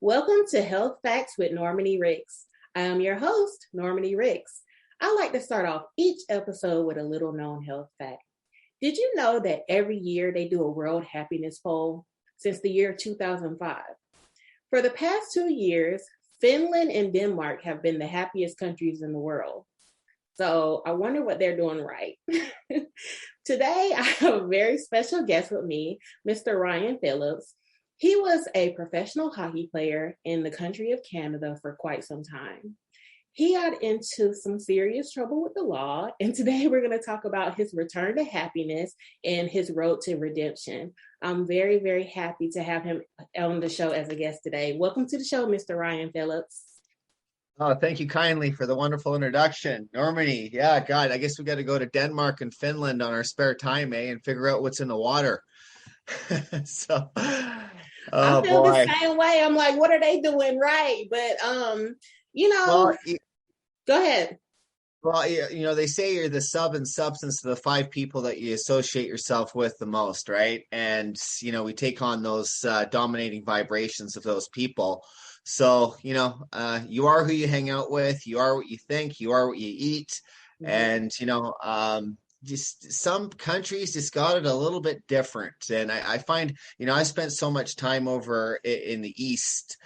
Welcome to Health Facts with Normani Ricks. I am your host, Normani Ricks. I like to start off each episode with a little known health fact. Did you know that every year they do a World Happiness Poll since the year 2005? For the past 2 years, Finland and Denmark have been the happiest countries in the world. So I wonder what they're doing right. Today, I have a very special guest with me, Mr. Ryan Phillips. He was a professional hockey player in the country of Canada for quite some time. He got into some serious trouble with the law, and today we're going to talk about his return to happiness and his road to redemption. I'm very, very happy to have him on the show as a guest today. Welcome to the show, Mr. Ryan Phillips. Oh, thank you kindly for the wonderful introduction. Normani, yeah, God, I guess we got to go to Denmark and Finland on our spare time, and figure out what's in the water. So, I oh feel boy. the same way. I'm like, what are they doing right? But, Well, go ahead. they say you're the sub and substance of the five people that you associate yourself with the most, right? And, we take on those dominating vibrations of those people. So, you are who you hang out with, you are what you think, you are what you eat. And, just some countries just got it a little bit different. And I find, I spent so much time over in the East,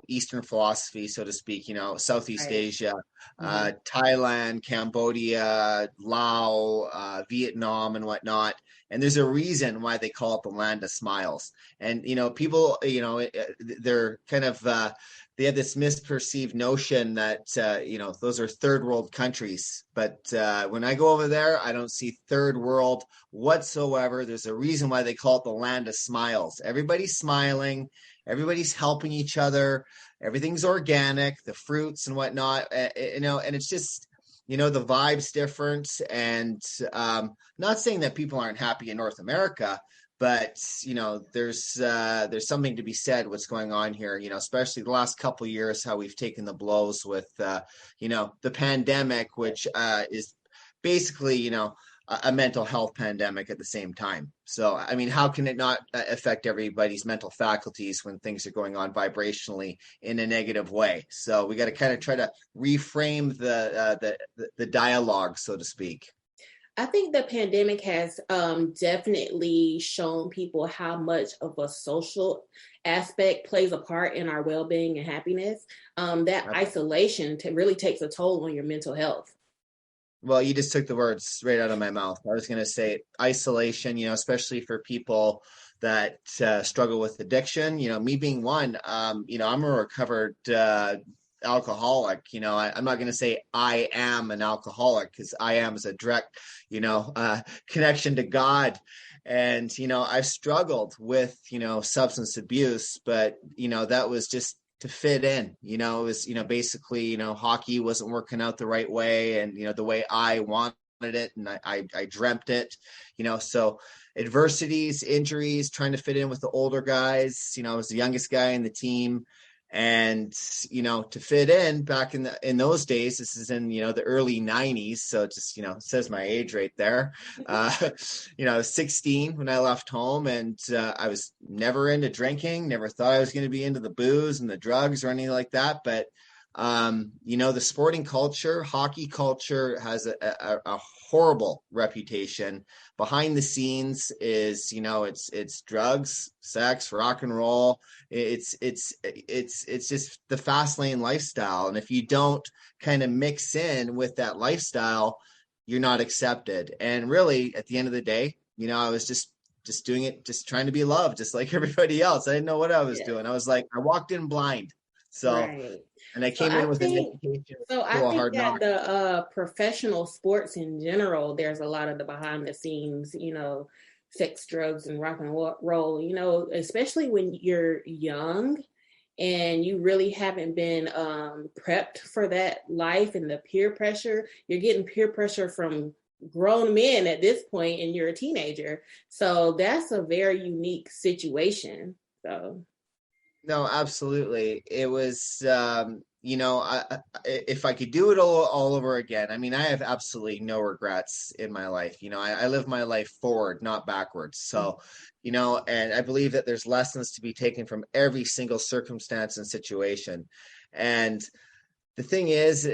Eastern philosophy, so to speak, Southeast Right. Asia, Thailand, Cambodia, Laos, Vietnam and whatnot. And there's a reason why they call it the land of smiles. And, people, they're kind of, they have this misperceived notion that, those are third world countries. But when I go over there, I don't see third world whatsoever. There's a reason why they call it the land of smiles. Everybody's smiling. Everybody's helping each other. Everything's organic, the fruits and whatnot, and it's just, the vibe's different. And not saying that people aren't happy in North America, but there's something to be said what's going on here, especially the last couple of years, how we've taken the blows with the pandemic, which is basically a mental health pandemic at the same time. So I mean, how can it not affect everybody's mental faculties when things are going on vibrationally in a negative way? So we got to kind of try to reframe the dialogue, so to speak. I think the pandemic has definitely shown people how much of a social aspect plays a part in our well-being and happiness. That isolation really takes a toll on your mental health. Well, you just took the words right out of my mouth. I was going to say isolation, especially for people that struggle with addiction. Me being one, I'm a recovered alcoholic. I'm not going to say I am an alcoholic, because I am is a direct, connection to God. And, I've struggled with, substance abuse, but, that was just to fit in. It was, basically, hockey wasn't working out the right way, and, the way I wanted it, and I dreamt it, so adversities, injuries, trying to fit in with the older guys. I was the youngest guy in the team. And, to fit in back in those days, this is in, the early 90s. So it just, it says my age right there. I was 16 when I left home, and I was never into drinking, never thought I was going to be into the booze and the drugs or anything like that. But, the sporting culture, hockey culture has a horrible reputation. Behind the scenes is, it's drugs, sex, rock and roll. It's just the fast lane lifestyle. And if you don't kind of mix in with that lifestyle, you're not accepted. And really, at the end of the day, I was just doing it, just trying to be loved, just like everybody else. I didn't know what I was doing. I was like, I walked in blind. So, Right. and I came in with an education. I think that the professional sports in general, there's a lot of the behind the scenes, sex, drugs, and rock and roll, especially when you're young and you really haven't been prepped for that life and the peer pressure. You're getting peer pressure from grown men at this point, and you're a teenager. So that's a very unique situation. So. No, absolutely. It was, if I could do it all over again, I mean, I have absolutely no regrets in my life. I live my life forward, not backwards. So, and I believe that there's lessons to be taken from every single circumstance and situation. And the thing is,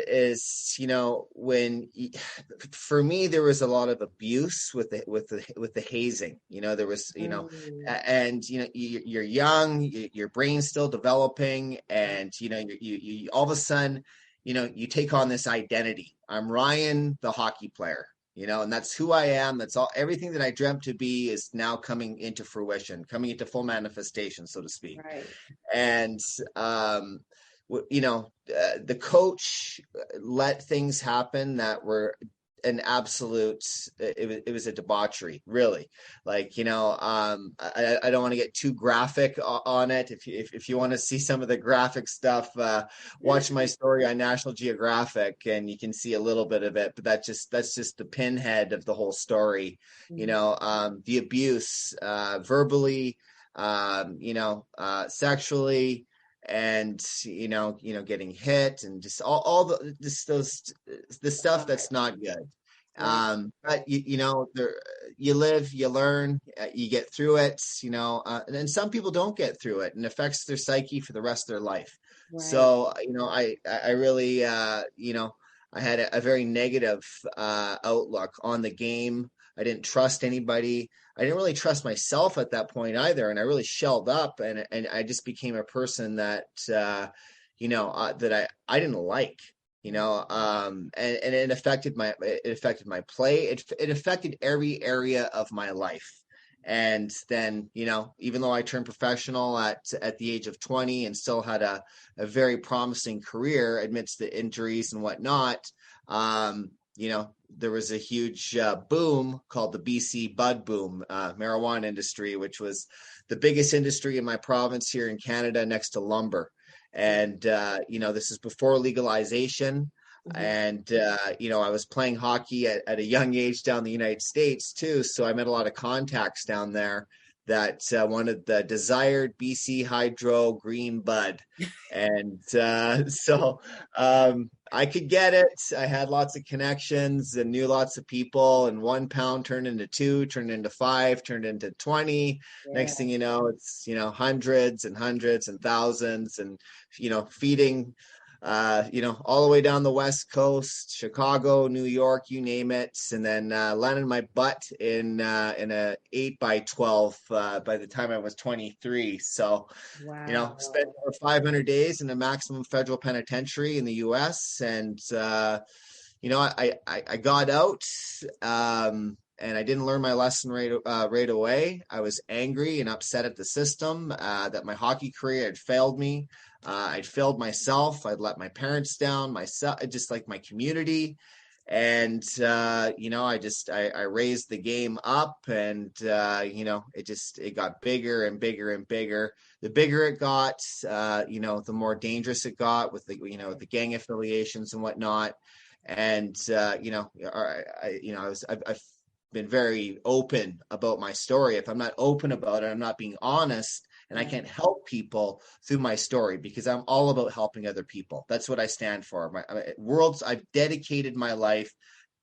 for me, there was a lot of abuse with the hazing. There was, Mm, and you're young, your brain's still developing, right. and you all of a sudden, you take on this identity. I'm Ryan, the hockey player. And that's who I am. That's all. Everything that I dreamt to be is now coming into fruition, coming into full manifestation, so to speak. Right. And the coach let things happen that were an absolute, it was a debauchery, really. Like, I don't want to get too graphic on it. If you want to see some of the graphic stuff, watch my story on National Geographic, and you can see a little bit of it. But that's just the pinhead of the whole story. The abuse, verbally, sexually, and getting hit, and just all the stuff that's not good. Right. But there, you live, you learn, you get through it, and then some people don't get through it, and affects their psyche for the rest of their life. Right. So I really I had a very negative outlook on the game. I didn't trust anybody. I didn't really trust myself at that point either, and I really shelled up, and I just became a person that that I didn't like. And it affected my play. It affected every area of my life. And then, even though I turned professional at the age of 20 and still had a very promising career amidst the injuries and whatnot, there was a huge boom called the BC bud boom, marijuana industry, which was the biggest industry in my province here in Canada, next to lumber. And, this is before legalization. Mm-hmm. And, I was playing hockey at a young age down in the United States too. So I met a lot of contacts down there that wanted the desired BC Hydro green bud. And so I could get it. I had lots of connections and knew lots of people, and 1 pound turned into 2, turned into 5, turned into 20. Yeah. Next thing you know, it's, hundreds and hundreds and thousands, and, feeding all the way down the West Coast, Chicago, New York, you name it, and then landed my butt in a 8x12 by the time I was 23. So, spent Wow. over 500 days in a maximum federal penitentiary in the U.S. And I got out. And I didn't learn my lesson right away. I was angry and upset at the system, that my hockey career had failed me. I'd failed myself. I'd let my parents down, myself, just like my community. And, I raised the game up, and, it got bigger and bigger and bigger. The bigger it got, the more dangerous it got with the gang affiliations and whatnot. And, I've been very open about my story. If I'm not open about it, I'm not being honest, and I Right. can't help people through my story, because I'm all about helping other people. That's what I stand for. I've dedicated my life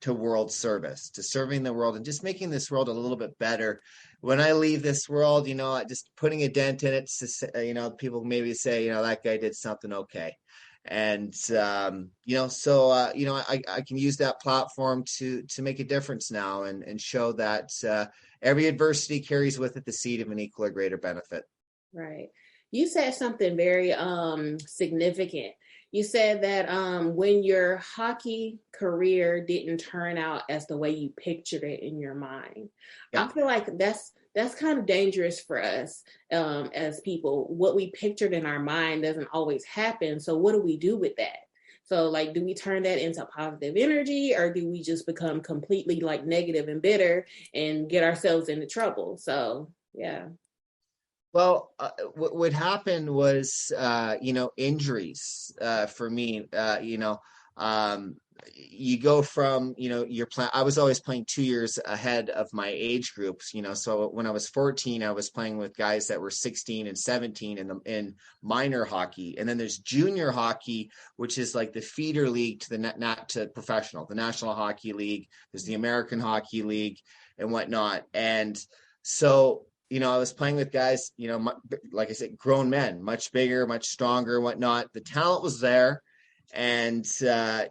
to world service, to serving the world, and just making this world a little bit better. When I leave this world, just putting a dent in it, people maybe say, that guy did something okay. And I can use that platform to make a difference now, and show that every adversity carries with it the seed of an equal or greater benefit. Right. You said something very significant. You said that when your hockey career didn't turn out as the way you pictured it in your mind. Yeah. I feel like that's kind of dangerous for us as people. What we pictured in our mind doesn't always happen. So what do we do with that? So like, do we turn that into positive energy, or do we just become completely like negative and bitter and get ourselves into trouble? So yeah. Well, what happened was, injuries for me. you go from, your plan. I was always playing 2 years ahead of my age groups, so when I was 14, I was playing with guys that were 16 and 17 in minor hockey. And then there's junior hockey, which is like the feeder league to the not to professional, the National Hockey League. There's the American Hockey League and whatnot. And so, I was playing with guys, like I said, grown men, much bigger, much stronger, whatnot. The talent was there. And, I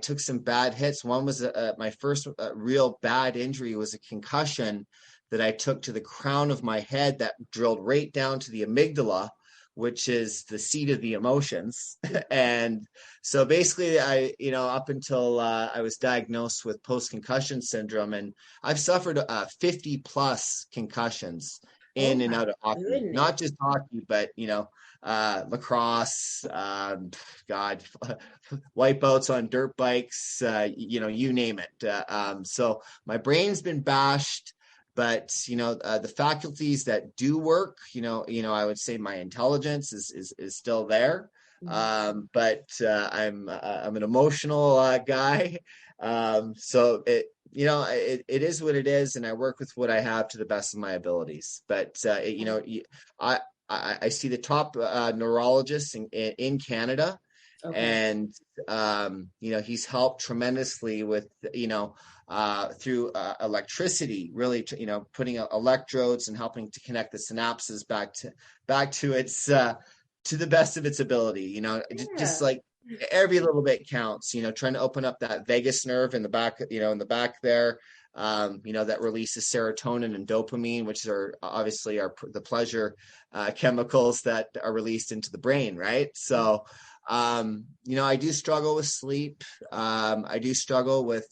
took some bad hits. One was my first real bad injury was a concussion that I took to the crown of my head that drilled right down to the amygdala, which is the seat of the emotions. And so basically up until I was diagnosed with post-concussion syndrome, and I've suffered 50 plus concussions Oh in and my out of hockey, goodness. not just hockey, but, lacrosse, God, wipeouts on dirt bikes, you name it. So my brain's been bashed, but the faculties that do work, I would say my intelligence is still there. But I'm an emotional guy. So it is what it is, and I work with what I have to the best of my abilities. But I I see the top neurologist in Canada, Okay. and he's helped tremendously with through electricity, really putting electrodes and helping to connect the synapses back to its to the best of its ability. Just Yeah. like every little bit counts. Trying to open up that vagus nerve in the back, in the back there. That releases serotonin and dopamine, which are obviously the pleasure chemicals that are released into the brain, right? So, I do struggle with sleep. I do struggle with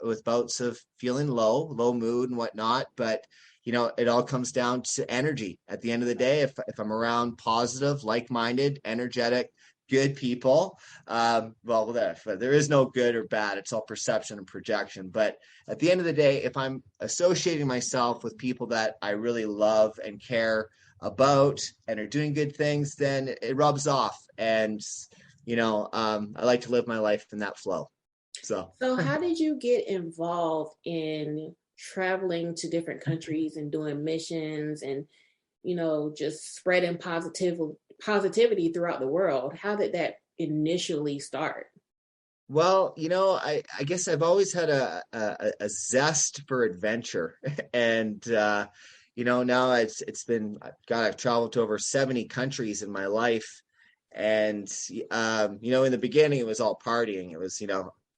with bouts of feeling low mood and whatnot. But it all comes down to energy. At the end of the day, if I'm around positive, like-minded, energetic, good people, there is no good or bad. It's all perception and projection. But at the end of the day, if I'm associating myself with people that I really love and care about and are doing good things, then it rubs off. And I like to live my life in that flow. So So, how did you get involved in traveling to different countries and doing missions and, just spreading positivity throughout the world? How did that initially start? well, I guess I've always had a zest for adventure, and now it's been, God, I've traveled to over 70 countries in my life. And in the beginning it was all partying. It was,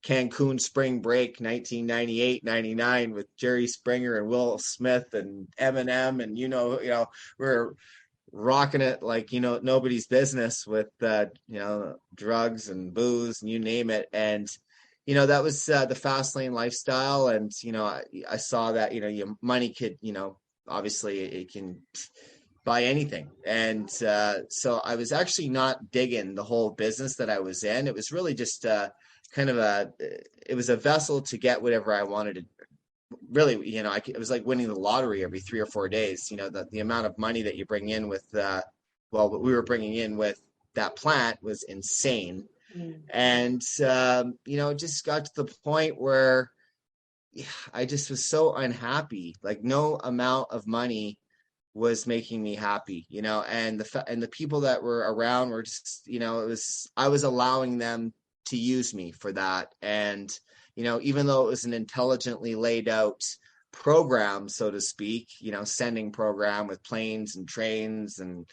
Cancun spring break 1998, 99 with Jerry Springer and Will Smith and Eminem, and we're rocking it like nobody's business with drugs and booze and you name it. And that was the fast lane lifestyle. And I saw that money could, obviously it can buy anything. And so I was actually not digging the whole business that I was in. It was really just kind of it was a vessel to get whatever I wanted to. Really, it was like winning the lottery every 3 or 4 days. The amount of money that you bring in with what we were bringing in with that plant was insane. Mm. And it just got to the point where I just was so unhappy. Like no amount of money was making me happy, and the people that were around were just, I was allowing them to use me for that. And even though it was an intelligently laid out program, so to speak, sending program with planes and trains and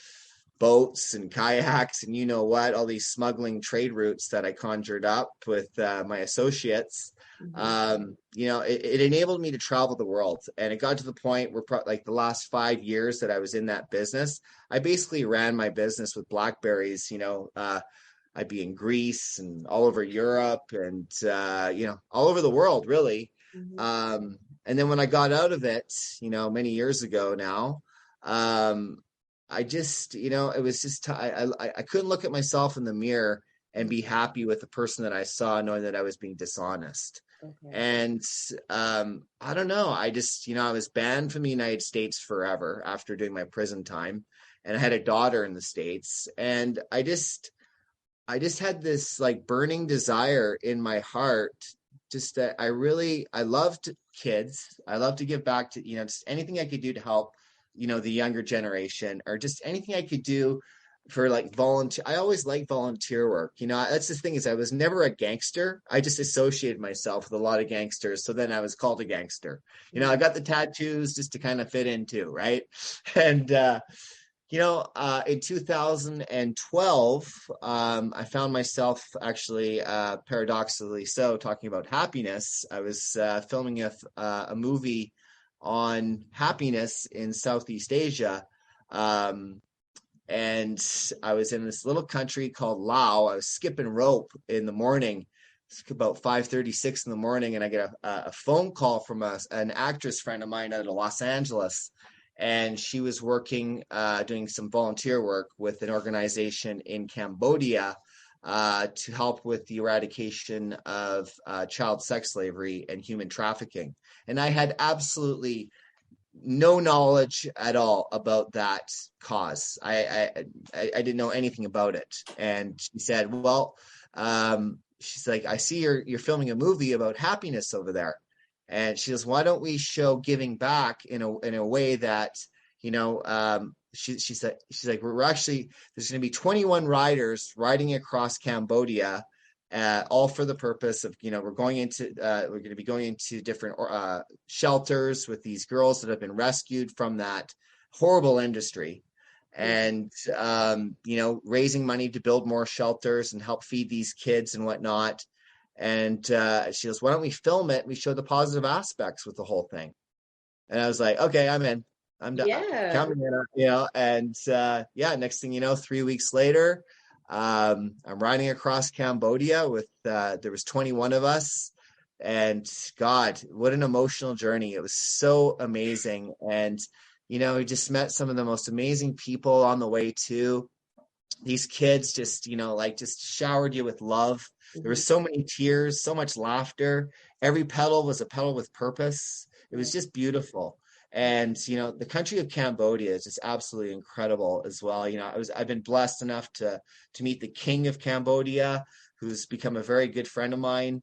boats and kayaks and all these smuggling trade routes that I conjured up with my associates. Mm-hmm. It enabled me to travel the world. And it got to the point where like the last 5 years that I was in that business, I basically ran my business with Blackberries. I'd be in Greece and all over Europe and all over the world, really. Mm-hmm. And then when I got out of it, many years ago now, I just, it was just, I couldn't look at myself in the mirror and be happy with the person that I saw, knowing that I was being dishonest. Okay. And I don't know. I just, I was banned from the United States forever after doing my prison time. And I had a daughter in the States. And I just, I just had this like burning desire in my heart, just that I loved kids. I love to give back to, just anything I could do to help, the younger generation, or just anything I could do for like volunteer. I always liked volunteer work. That's the thing, is I was never a gangster. I just associated myself with a lot of gangsters. So then I was called a gangster. I got the tattoos just to kind of fit in too, right? And in 2012, I found myself actually, paradoxically so, talking about happiness. I was filming a movie on happiness in Southeast Asia. And I was in this little country called Laos. I was skipping rope in the morning. It's about 5:36 in the morning, and I get a phone call from an actress friend of mine out of Los Angeles. And she was working, doing some volunteer work with an organization in Cambodia to help with the eradication of child sex slavery and human trafficking. And I had absolutely no knowledge at all about that cause. I didn't know anything about it. And she said, well, she's like, I see you're filming a movie about happiness over there. And she goes, why don't we show giving back in a way that, she's like, we're actually, there's going to be 21 riders riding across Cambodia, all for the purpose of, we're going to be going into different shelters with these girls that have been rescued from that horrible industry, and raising money to build more shelters and help feed these kids and whatnot. And she goes, why don't we film it? We show the positive aspects with the whole thing. And I was like, okay, I'm in. I'm done. Yeah. Count me in, and next thing you know, 3 weeks later, I'm riding across Cambodia with, there was 21 of us, and God, what an emotional journey. It was so amazing. And, we just met some of the most amazing people on the way too. These kids just, just showered you with love. There were so many tears, so much laughter. Every pedal was a pedal with purpose. It was just beautiful. And, the country of Cambodia is just absolutely incredible as well. I've been blessed enough to meet the king of Cambodia, who's become a very good friend of mine.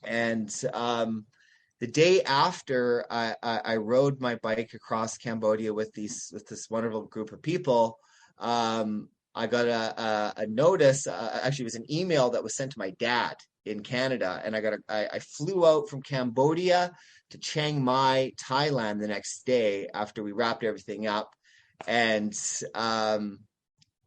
And the day after I rode my bike across Cambodia with this wonderful group of people, I got a notice. Actually, it was an email that was sent to my dad in Canada, and I flew out from Cambodia to Chiang Mai, Thailand, the next day after we wrapped everything up. And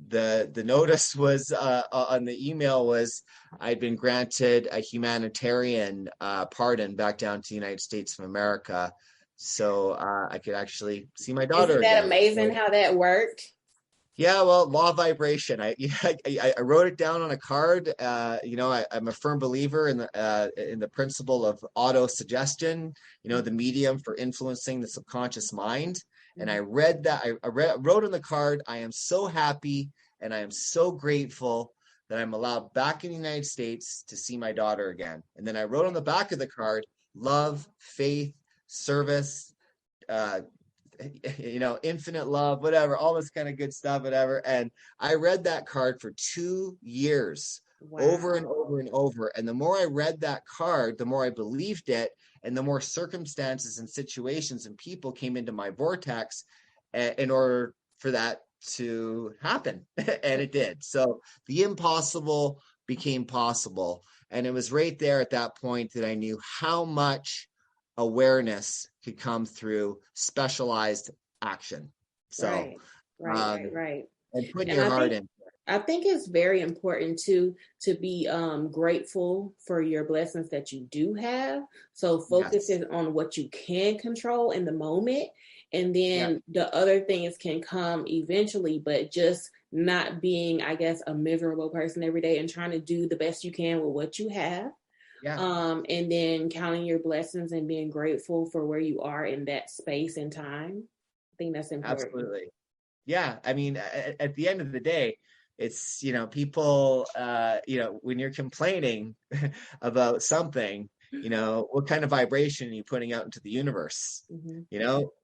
the notice was, on the email, was I'd been granted a humanitarian pardon back down to the United States of America, so I could actually see my daughter again. Isn't that amazing how that worked? Yeah, well, law of vibration. I wrote it down on a card. I'm a firm believer in the principle of auto suggestion. The medium for influencing the subconscious mind. And I read that. I wrote on the card, I am so happy and I am so grateful that I'm allowed back in the United States to see my daughter again. And then I wrote on the back of the card, love, faith, service, infinite love, whatever, all this kind of good stuff, whatever. And I read that card for 2 years, over and over and over. And the more I read that card, the more I believed it, and the more circumstances and situations and people came into my vortex in order for that to happen. And it did. So the impossible became possible. And it was right there at that point that I knew how much awareness could come through specialized action. So right. And putting your heart in. I think it's very important to be grateful for your blessings that you do have. So focus on what you can control in the moment, and then the other things can come eventually, but just not being, I guess, a miserable person every day and trying to do the best you can with what you have. And then counting your blessings and being grateful for where you are in that space and time. I think that's important. Absolutely. Yeah. I mean, at the end of the day, it's, people, when you're complaining about something, what kind of vibration are you putting out into the universe?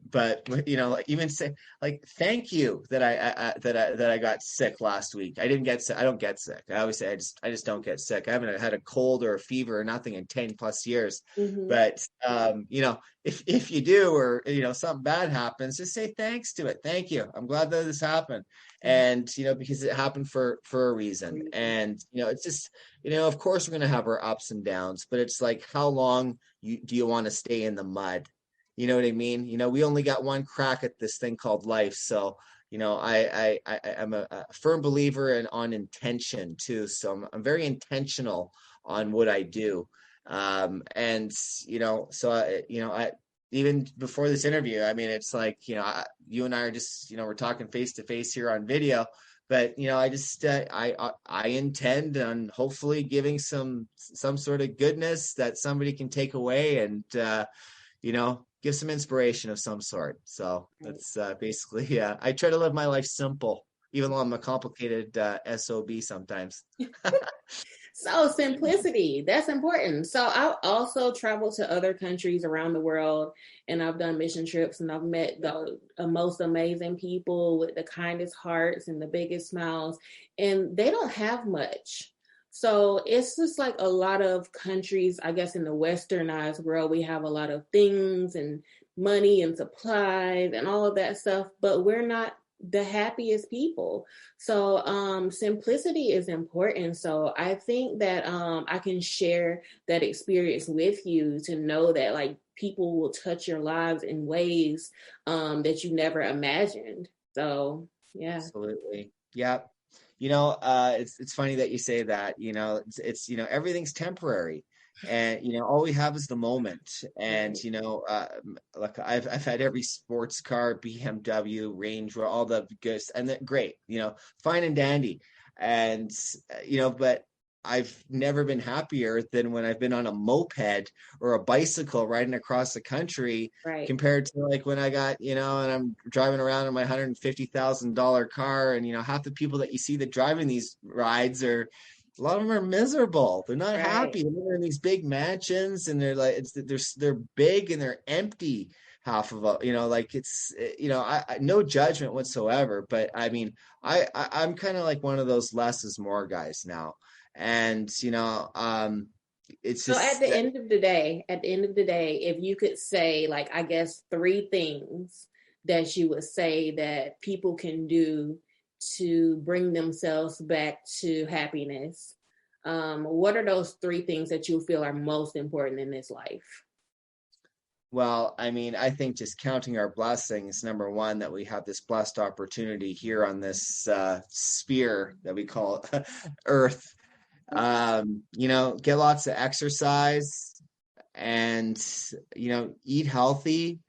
But like, even say like, thank you that I got sick last week. I didn't get sick. I don't get sick. I always say I just don't get sick. I haven't had a cold or a fever or nothing in 10 plus years. But if you do, or something bad happens, just say thanks to it. Thank you. I'm glad that this happened. And because it happened for a reason. And it's just, of course we're going to have our ups and downs, but it's like, how long do you want to stay in the mud? You know what I mean? We only got one crack at this thing called life. So, I'm a firm believer on intention too. So I'm very intentional on what I do. And, so I even before this interview, I mean, it's like, you and I are just, we're talking face to face here on video, but, I just, I intend on hopefully giving some sort of goodness that somebody can take away and, give some inspiration of some sort. So that's basically, I try to live my life simple, even though I'm a complicated SOB sometimes. So simplicity, that's important. So I also traveled to other countries around the world, and I've done mission trips, and I've met the most amazing people with the kindest hearts and the biggest smiles, and they don't have much. So it's just like a lot of countries, I guess in the westernized world, we have a lot of things and money and supplies and all of that stuff, but we're not the happiest people. So simplicity is important. So I think that I can share that experience with you to know that like people will touch your lives in ways that you never imagined. So yeah. Absolutely. Yeah. It's funny that you say that. It's everything's temporary, and all we have is the moment. And like I've had every sports car, BMW, Range Rover, all the goods, and they're great, fine and dandy. And but I've never been happier than when I've been on a moped or a bicycle riding across the country, compared to like when I got, and I'm driving around in my $150,000 car, and half the people that you see that driving these rides a lot of them are miserable. They're not happy. They're in these big mansions, and they're like, they're big and they're empty. Half of like it's, I no judgment whatsoever, but I mean, I'm kind of like one of those less is more guys now. And it's so just at the end of the day, if you could say like, I guess 3 things that you would say that people can do to bring themselves back to happiness, what are those 3 things that you feel are most important in this life? Well, I mean, I think just counting our blessings, number one, that we have this blessed opportunity here on this sphere that we call Earth. Get lots of exercise and, eat healthy.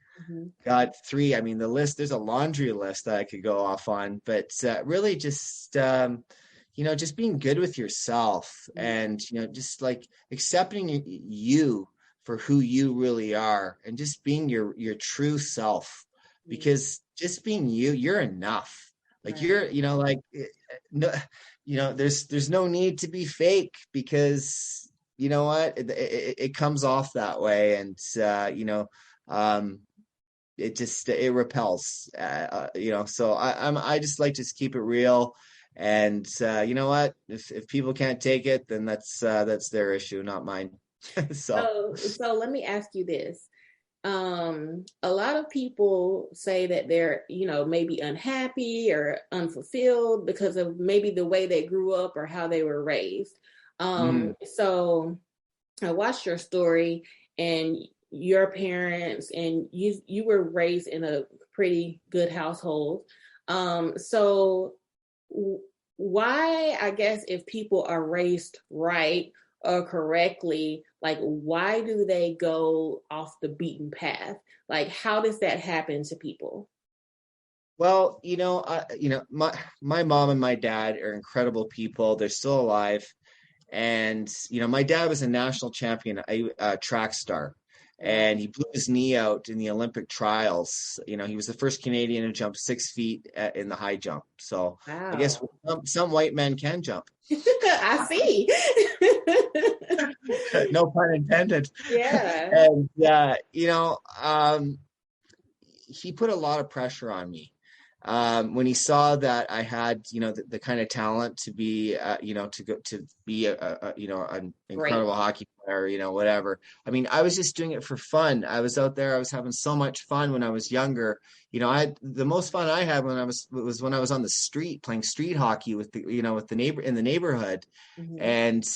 Got 3. I mean, there's a laundry list that I could go off on, but really just, just being good with yourself and, just like accepting you for who you really are and just being your true self, because just being you're enough. Like you're, like, no, there's no need to be fake, because you know what, it comes off that way. And, it repels, so I just like to keep it real. And, you know what, if people can't take it, then that's their issue, not mine. So let me ask you this. A lot of people say that they're, maybe unhappy or unfulfilled because of maybe the way they grew up or how they were raised. So I watched your story, and your parents and you were raised in a pretty good household. So why, I guess, if people are raised right or correctly, like why do they go off the beaten path? Like, how does that happen to people? Well, my mom and my dad are incredible people. They're still alive. And, my dad was a national champion, a track star. Wow. and he blew his knee out in the Olympic trials. He was the first Canadian to jump 6 feet in the high jump. So I guess Wow. some white men can jump. I see. No pun intended. Yeah. And he put a lot of pressure on me when he saw that I had, the kind of talent to be, to go to be an Great. incredible hockey player, whatever. I mean, I was just doing it for fun. I was out there. I was having so much fun when I was younger. The most fun I had was when I was on the street playing street hockey with the neighbor in the neighborhood, Hmm. and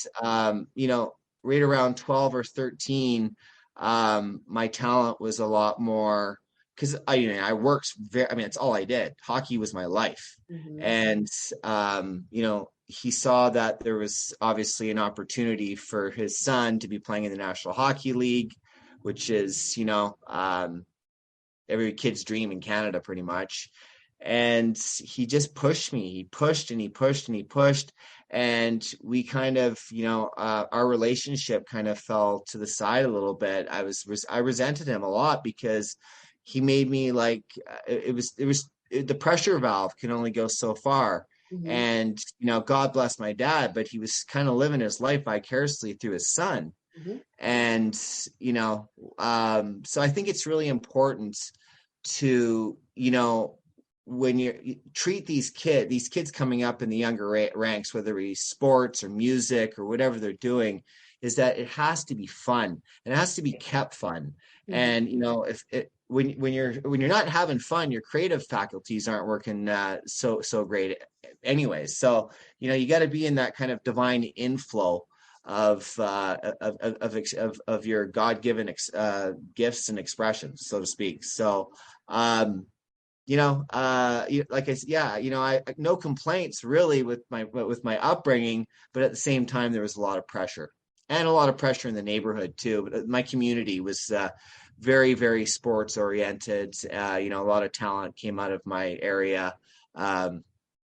right around 12 or 13, my talent was a lot more because I worked very, I mean, it's all I did. Hockey was my life. Hmm. And, he saw that there was obviously an opportunity for his son to be playing in the National Hockey League, which is, every kid's dream in Canada pretty much. And he just pushed me. He pushed and he pushed and he pushed. And we kind of, our relationship kind of fell to the side a little bit. I resented him a lot because he made me like, the pressure valve can only go so far. Hmm. And, God bless my dad, but he was kind of living his life vicariously through his son. Hmm. And, so I think it's really important to, when you treat these kids coming up in the younger ranks, whether it's sports or music or whatever they're doing, is that it has to be fun and it has to be kept fun. Hmm. And, if it, when you're not having fun, your creative faculties aren't working so great anyways. So, you got to be in that kind of divine inflow of your God-given gifts and expressions, so to speak. So, like I said, yeah, I no complaints really with my upbringing, but at the same time, there was a lot of pressure and a lot of pressure in the neighborhood too. But my community was very, very sports oriented. A lot of talent came out of my area.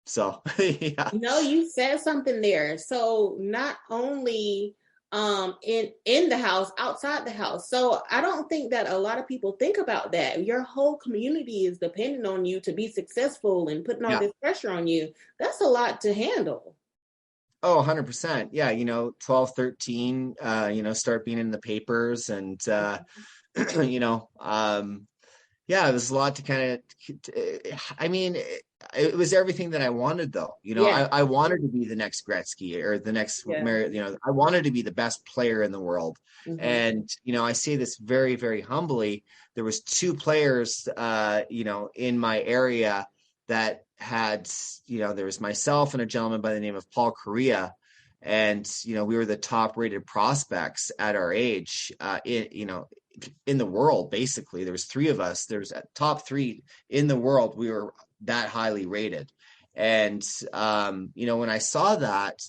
So yeah. You said something there. So not only in the house, outside the house. So I don't think that a lot of people think about that. Your whole community is depending on you to be successful and putting all Yeah. this pressure on you. That's a lot to handle. Oh, 100%. Yeah, 12, 13, start being in the papers and you know, yeah, it was a lot to kind of, I mean, it was everything that I wanted though. Yeah. I wanted to be the next Gretzky or the next, Yeah. I wanted to be the best player in the world. Hmm. And, I say this very, very humbly. There was two players, in my area that had, there was myself and a gentleman by the name of Paul Correa. And, we were the top rated prospects at our age, in the world. Basically, there was three of us. There's a top three in the world. We were that highly rated. And, when I saw that,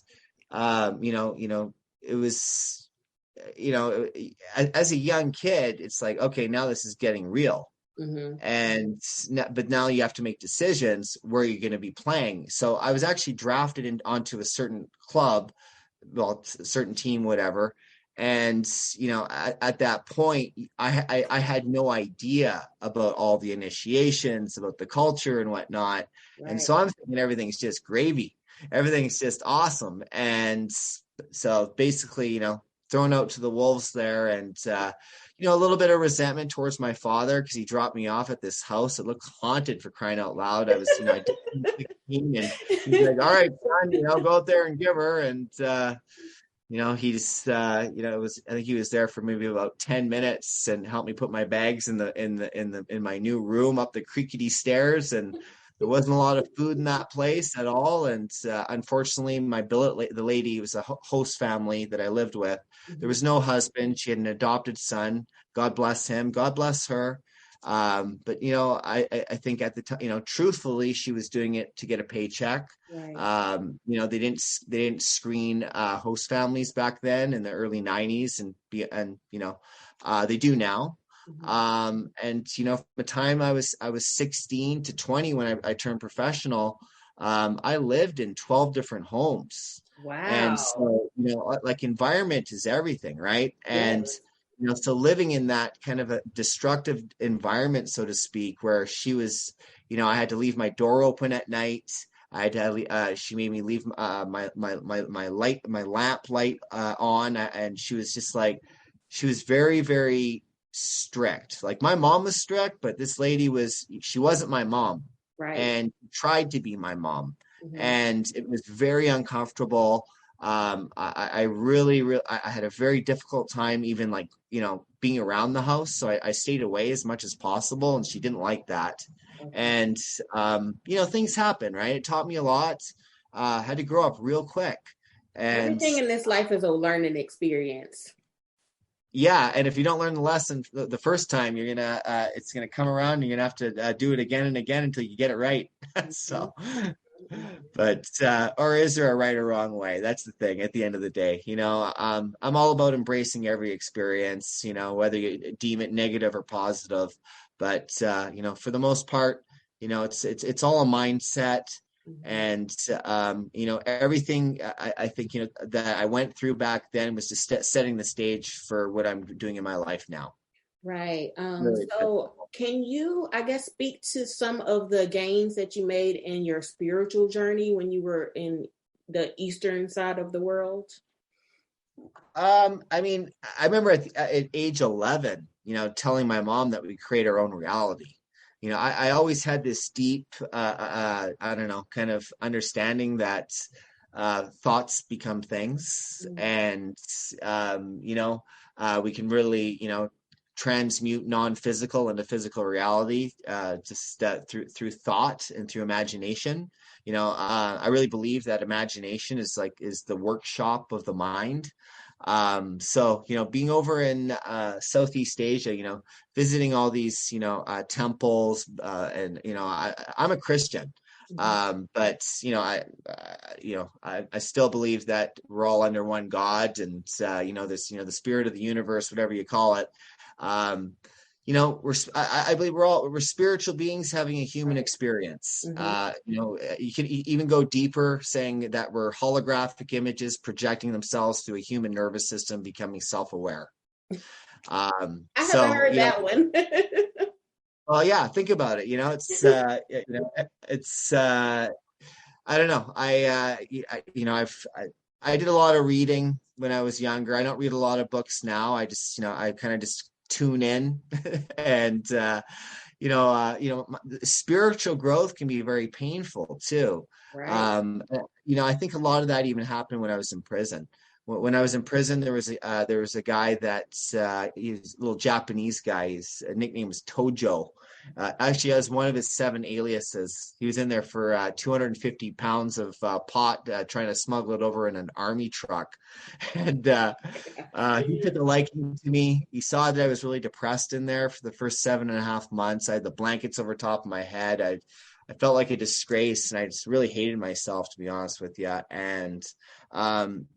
it was, as a young kid, it's like, okay, now this is getting real. Hmm. But now you have to make decisions where you're going to be playing. So I was actually drafted onto a certain club, well, a certain team, whatever. And at that point, I had no idea about all the initiations, about the culture and whatnot. And Right. so I'm thinking everything's just gravy, everything's just awesome. And so basically, thrown out to the wolves there, and a little bit of resentment towards my father because he dropped me off at this house. It looked haunted, for crying out loud. I was, I did 16, and he's like, "All right, son, go out there and give her." And he's it was, I think he was there for maybe about 10 minutes and helped me put my bags in my new room up the creaky stairs. And there wasn't a lot of food in that place at all. And unfortunately, my billet, the lady, was a host family that I lived with. There Hmm. was no husband. She had an adopted son. God bless him. God bless her. But I think at the time, truthfully, she was doing it to get a paycheck. Right. They didn't screen host families back then in the early 90s, and they do now. Hmm. And from the time I was 16 to 20 when I turned professional, I lived in 12 different homes. And Wow. so, like, environment is everything, right? And Yes. So living in that kind of a destructive environment, so to speak, where she was, I had to leave my door open at night. I had to, she made me leave my lamp light on, and she was just like, she was very, very strict. Like my mom was strict, but this lady she wasn't my mom, Right. and tried to be my mom, Mm-hmm. and it was very uncomfortable. I really, really, I had a very difficult time even like, being around the house. So I stayed away as much as possible, and she didn't like that. Okay. And, things happen, right? It taught me a lot. Had to grow up real quick. And Everything in this life is a learning experience. yeah, and if you don't learn the lesson the first time, it's gonna come around. And you're gonna have to do it again and again until you get it right. Mm-hmm. So, Mm-hmm. but or is there a right or wrong way? That's the thing. At the end of the day, I'm all about embracing every experience. Whether you deem it negative or positive. But for the most part, it's all a mindset. Mm-hmm. And everything I think that I went through back then was just setting the stage for what I'm doing in my life now. Right. Really So can you, I guess, speak to some of the gains that you made in your spiritual journey when you were in the eastern side of the world? I mean, I remember at age 11, telling my mom that we create our own reality. I always had this deep, I don't know, kind of understanding that thoughts become things, Mm-hmm. and we can really, transmute non-physical into physical reality, just through thought and through imagination. I really believe that imagination is the workshop of the mind. So, being over in Southeast Asia, visiting all these, temples, and, I'm a Christian. Mm-hmm. But I still believe that we're all under one God, and this, the spirit of the universe, whatever you call it. Um, I believe we're spiritual beings having a human Right. experience. Mm-hmm. You can even go deeper, saying that we're holographic images projecting themselves through a human nervous system, becoming self-aware. I haven't So heard that one. well, yeah, think about it. It's I don't know. I did a lot of reading when I was younger. I don't read a lot of books now. I just, I kind of just tune in, and spiritual growth can be very painful too. Right. I think a lot of that even happened when I was in prison. When I was in prison, there was a guy that he's a little Japanese guy. His nickname was Tojo. Actually, has one of his 7 aliases. He was in there for 250 pounds of pot, trying to smuggle it over in an army truck, and he took a liking to me. He saw that I was really depressed in there for the first 7.5 months. I had the blankets over top of my head. I felt like a disgrace, and I just really hated myself, to be honest with you. And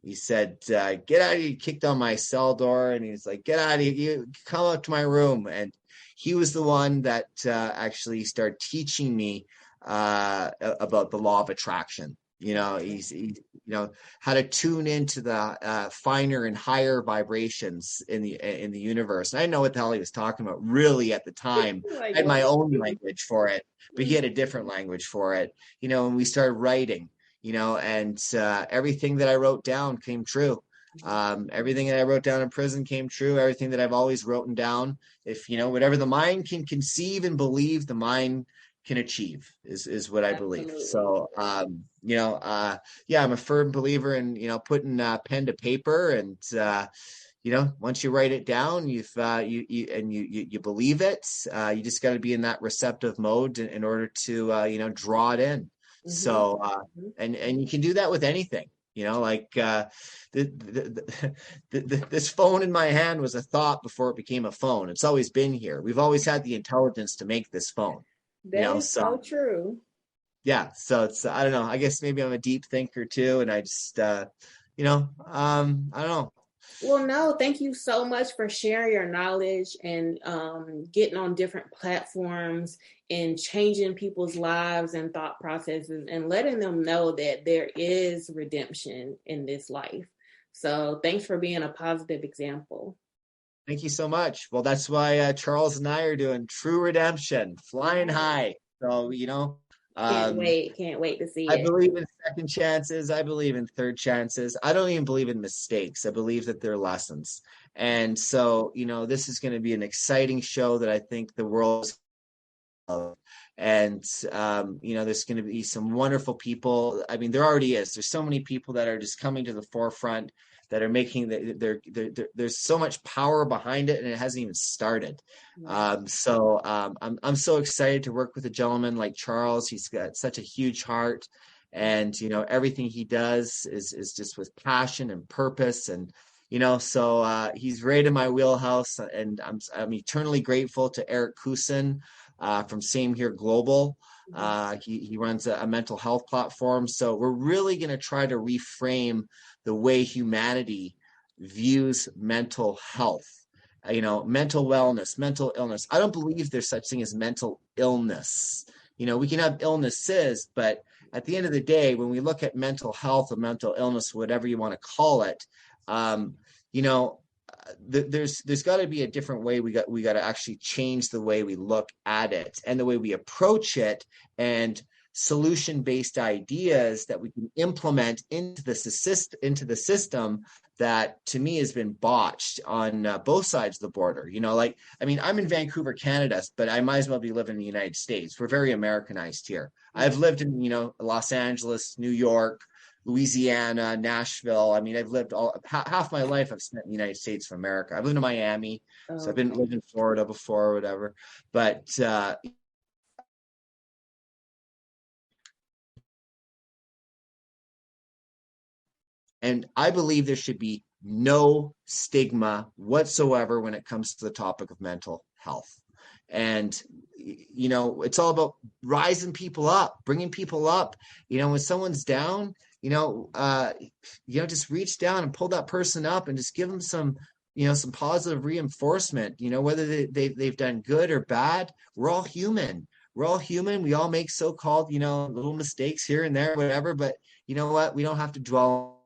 he said, "Get out of here!" He kicked on my cell door, and he's like, "Get out of here! You come up to my room." And he was the one that actually started teaching me about the law of attraction. How to tune into the finer and higher vibrations in the universe. And I didn't know what the hell he was talking about really at the time. Like I had what? my own language for it, but he had a different language for it. And we started writing. And everything that I wrote down came true. Everything that I wrote down in prison came true. Everything that I've always written down, if whatever the mind can conceive and believe, the mind can achieve is what I believe. Absolutely. So, yeah, I'm a firm believer in, putting pen to paper, and, once you write it down, you believe it. You just got to be in that receptive mode in order to, draw it in. Mm-hmm. So, and you can do that with anything. Like this phone in my hand was a thought before it became a phone. It's always been here. We've always had the intelligence to make this phone. That is so So true. yeah. So it's I don't know. I guess maybe I'm a deep thinker too, and I just I don't know. Well, no, thank you so much for sharing your knowledge and getting on different platforms and changing people's lives and thought processes and letting them know that there is redemption in this life. So thanks for being a positive example. Thank you so much. Well, that's why Charles and I are doing True Redemption, flying Right. high. So, Can't um, wait. Can't wait to see I it. believe in second chances. I believe in third chances. I don't even believe in mistakes. I believe that they're lessons. And so, this is going to be an exciting show that I think the world is of. And there's going to be some wonderful people. I mean, there already is. There's so many people that are just coming to the forefront that are making there's so much power behind it, and it hasn't even started. Right. I'm so excited to work with a gentleman like Charles. He's got such a huge heart, and everything he does is just with passion and purpose, and he's right in my wheelhouse, and I'm eternally grateful to Eric Kusin from Same Here Global. Mhm. He runs a mental health platform. So we're really going to try to reframe the way humanity views mental health. Mental wellness, mental illness. I don't believe there's such thing as mental illness. We can have illnesses, but at the end of the day, when we look at mental health or mental illness, whatever you want to call it, um, you know, there's got to be a different way. We got to actually change the way we look at it and the way we approach it, and solution based ideas that we can implement into the system that to me has been botched on both sides of the border. I'm in Vancouver, Canada, but I might as well be living in the United States. We're very Americanized here. I've lived in Los Angeles, New York, Louisiana, Nashville. I mean, I've lived half my life I've spent in the United States of America. I've lived in Miami, so I've been Okay. lived in Florida before or whatever. But and I believe there should be no stigma whatsoever when it comes to the topic of mental health. And it's all about rising people up, bringing people up. When someone's down, just reach down and pull that person up and just give them some positive reinforcement. Whether they've done good or bad, we're all human. We're all human. We all make so-called little mistakes here and there, whatever. But you know what? We don't have to dwell